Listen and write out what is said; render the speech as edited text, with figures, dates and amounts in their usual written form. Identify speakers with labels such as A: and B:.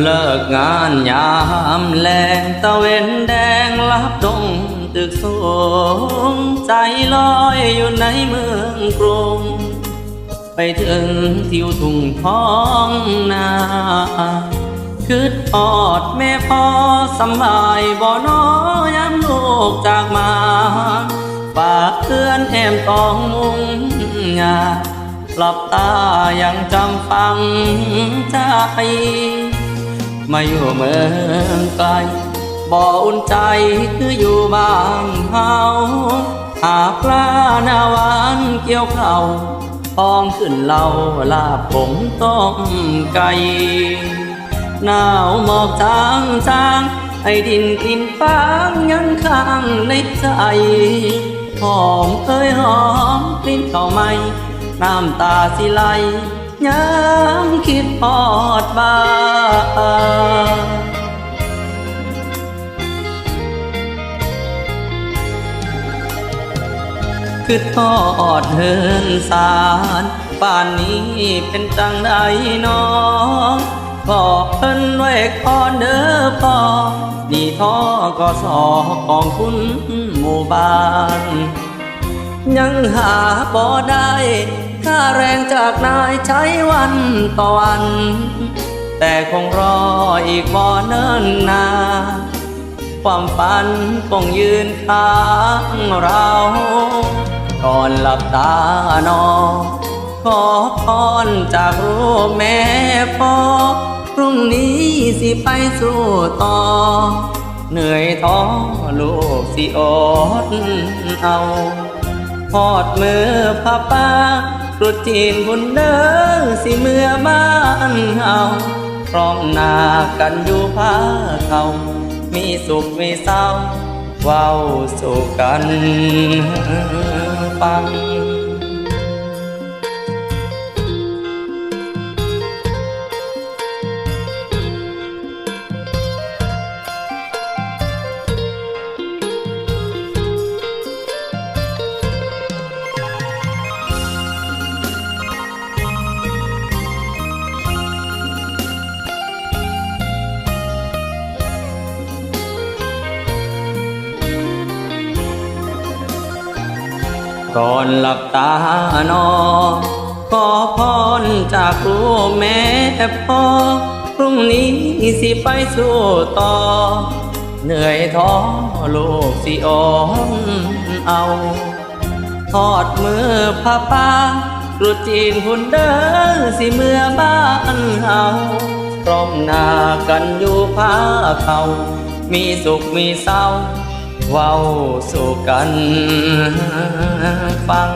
A: เลิกงานยามแลงตะเวนแดงลับดงตึกสูงใจลอยอยู่ในเมืองกรุงไปถึงทิวทุ่งท้องนาคืดอดแม่พ่อสำบายบ่น้อยามลูกจากมาฝากเพื่อนแอมตองมุงงาหลับตายังจำฟังใจมาอยู่เมืองไกลบ่อุ่นใจคืออยู่บ้านเฮาหาปลาหน้าหวานเกี่ยวเข่าทองขึ้นเหล่าลาบผมต้มไก่หนาวหมอกจางให้ดินกลิ่นฟางยังข้างในใจหอมเอ้ยหอมกลิ่นข้าวไหมน้ำตาสิไหลยังคิดฮอดบ้านคือทอดเฮินสารป่านนี้เป็นจังใดน้องก็เพิ่นไว้ก่อนเด้อพ่อนี่ท่อก็สอของคุณหมู่บ้านยังหาบ่ได้ค่าแรงจากนายใช้วันต่อวันแต่คงรออีกบ่เนิ่นนานความฝันคงยืนข้างเราก่อนหลับตานอนขอพรจากรูปแม่พ่อพรุ่งนี้สิไปสู่ต่อเหนื่อยท้อลูกสิอดเอาพอดมือพ่อป้าตรุษจีนบุญเด้อสิเมื่อบ้านเฮาพร้อมหน้ากันอยู่ผ้าเขามีสุขมีเศร้าเว้าสู่กันฟังก่อนหลับตานอนขอพรจากครูแม่พ่อพรุ่งนี้สิไปสู่ต่อเหนื่อยท้อลูกสิอ่อนเอาทอดมือพ่อป้าตรุษจีนหุ่นเด้อสิเมื่อบ้านเฮาพร้อมหน้ากันอยู่ผ้าเขามีสุขมีเศร้าเว้าสู่กันฟัง